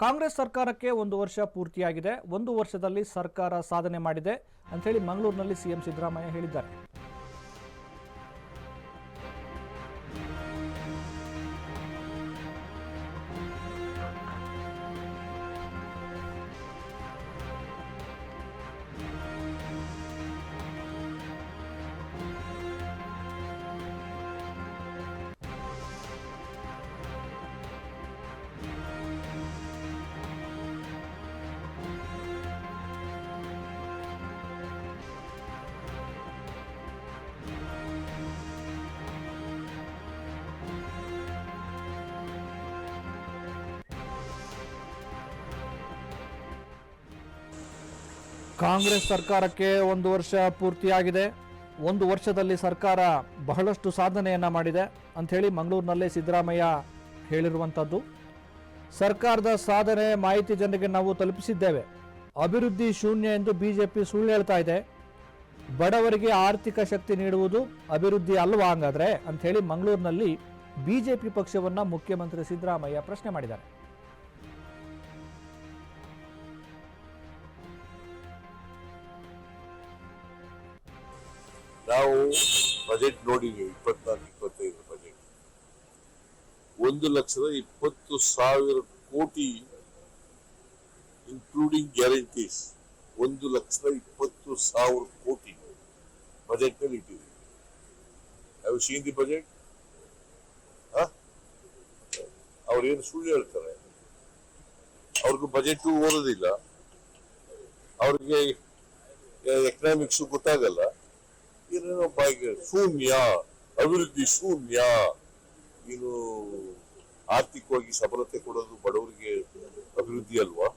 ಕಾಂಗ್ರೆಸ್ ಸರ್ಕಾರಕ್ಕೆ ಒಂದು ವರ್ಷ ಪೂರ್ತಿಯಾಗಿದೆ. ಒಂದು ವರ್ಷದಲ್ಲಿ ಸರ್ಕಾರ ಸಾಧನೆ ಮಾಡಿದೆ ಅಂತ ಹೇಳಿ ಮಂಗಳೂರಿನಲ್ಲಿ ಸಿಎಂ ಸಿದ್ದರಾಮಯ್ಯ ಹೇಳಿದ್ದಾರೆ. ಕಾಂಗ್ರೆಸ್ ಸರ್ಕಾರಕ್ಕೆ ಒಂದು ವರ್ಷ ಪೂರ್ತಿಯಾಗಿದೆ. ಒಂದು ವರ್ಷದಲ್ಲಿ ಸರ್ಕಾರ ಬಹಳಷ್ಟು ಸಾಧನೆಯನ್ನ ಮಾಡಿದೆ ಅಂತ ಹೇಳಿ ಮಂಗಳೂರಿನಲ್ಲಿ ಸಿದ್ದರಾಮಯ್ಯ ಹೇಳಿರುವಂಥದ್ದು. ಸರ್ಕಾರದ ಸಾಧನೆ ಮಾಹಿತಿ ಜನರಿಗೆ ನಾವು ತಲುಪಿಸಿದ್ದೇವೆ. ಅಭಿವೃದ್ಧಿ ಶೂನ್ಯ ಎಂದು ಬಿಜೆಪಿ ಸುಳ್ಳು ಹೇಳ್ತಾ ಇದೆ. ಬಡವರಿಗೆ ಆರ್ಥಿಕ ಶಕ್ತಿ ನೀಡುವುದು ಅಭಿವೃದ್ಧಿ ಅಲ್ವಾ ಹಂಗಾದ್ರೆ ಅಂತ ಹೇಳಿ ಮಂಗಳೂರಿನಲ್ಲಿ ಬಿಜೆಪಿ ಪಕ್ಷವನ್ನ ಮುಖ್ಯಮಂತ್ರಿ ಸಿದ್ದರಾಮಯ್ಯ ಪ್ರಶ್ನೆ ಮಾಡಿದ್ದಾರೆ. ನಾವು ಬಜೆಟ್ ನೋಡಿದ್ದೀವಿ. 24-25 ಬಜೆಟ್ 1,20,000 ಕೋಟಿ ಇನ್ಕ್ಲೂಡಿಂಗ್ ಗ್ಯಾರಂಟೀಸ್. 1,20,000 ಕೋಟಿ ಬಜೆಟ್ ನಲ್ಲಿ ಇಟ್ಟಿದ್ದೀವಿ. Have seen the budget? ಅವ್ರೇನು ಸುಳ್ಳು ಹೇಳ್ತಾರೆ. ಅವ್ರಿಗೂ ಬಜೆಟ್ ಓದೋದಿಲ್ಲ, ಅವ್ರಿಗೆ ಎಕನಾಮಿಕ್ಸ್ ಗೊತ್ತಾಗಲ್ಲ. ಏನೇನೋ ಬಾಯಿಗೆ ಶೂನ್ಯ, ಅಭಿವೃದ್ಧಿ ಶೂನ್ಯ. ನೀನು ಆರ್ಥಿಕವಾಗಿ ಸಬಲತೆ ಕೊಡೋದು ಬಡವರಿಗೆ ಅಭಿವೃದ್ಧಿ ಅಲ್ವಾ?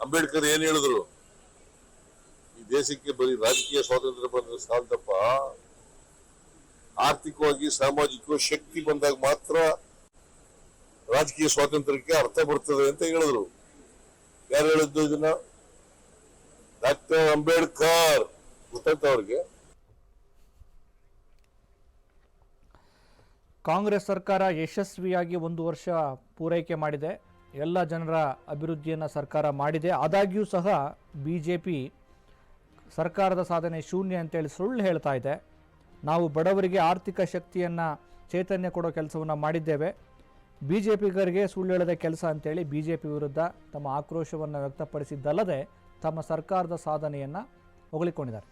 ಅಂಬೇಡ್ಕರ್ ಏನ್ ಹೇಳಿದ್ರು? ಈ ದೇಶಕ್ಕೆ ಬರೀ ರಾಜಕೀಯ ಸ್ವಾತಂತ್ರ್ಯ ಬಂದ್ರೆ ಸಾಲದಪ್ಪ, ಆರ್ಥಿಕವಾಗಿ ಸಾಮಾಜಿಕ ಶಕ್ತಿ ಬಂದಾಗ ಮಾತ್ರ ರಾಜಕೀಯ ಸ್ವಾತಂತ್ರ್ಯಕ್ಕೆ ಅರ್ಥ ಬರ್ತದೆ ಅಂತ ಹೇಳಿದ್ರು. ಯಾರು ಹೇಳಿದ್ದು ಇದನ್ನ? ಡಾಕ್ಟರ್ ಅಂಬೇಡ್ಕರ್. ಗೊತ್ತಾಯ್ತು ಅವ್ರಿಗೆ. ಕಾಂಗ್ರೆಸ್ ಸರ್ಕಾರ ಯಶಸ್ವಿಯಾಗಿ ಒಂದು ವರ್ಷ ಪೂರೈಕೆ ಮಾಡಿದೆ. ಎಲ್ಲ ಜನರ ಅಭಿವೃದ್ಧಿಯನ್ನು ಸರ್ಕಾರ ಮಾಡಿದೆ. ಆದಾಗ್ಯೂ ಸಹ ಬಿಜೆಪಿ ಸರ್ಕಾರದ ಸಾಧನೆ ಶೂನ್ಯ ಅಂತೇಳಿ ಸುಳ್ಳು ಹೇಳ್ತಾ ಇದೆ. ನಾವು ಬಡವರಿಗೆ ಆರ್ಥಿಕ ಶಕ್ತಿಯನ್ನು ಚೈತನ್ಯ ಕೊಡೋ ಕೆಲಸವನ್ನು ಮಾಡಿದ್ದೇವೆ. ಬಿಜೆಪಿಗರಿಗೆ ಸುಳ್ಳು ಹೇಳದ ಕೆಲಸ ಅಂತೇಳಿ ಬಿಜೆಪಿ ವಿರುದ್ಧ ತಮ್ಮ ಆಕ್ರೋಶವನ್ನು ವ್ಯಕ್ತಪಡಿಸಿದ್ದಲ್ಲದೆ ತಮ್ಮ ಸರ್ಕಾರದ ಸಾಧನೆಯನ್ನು ಹೊಗಳಿಕೊಂಡಿದ್ದಾರೆ.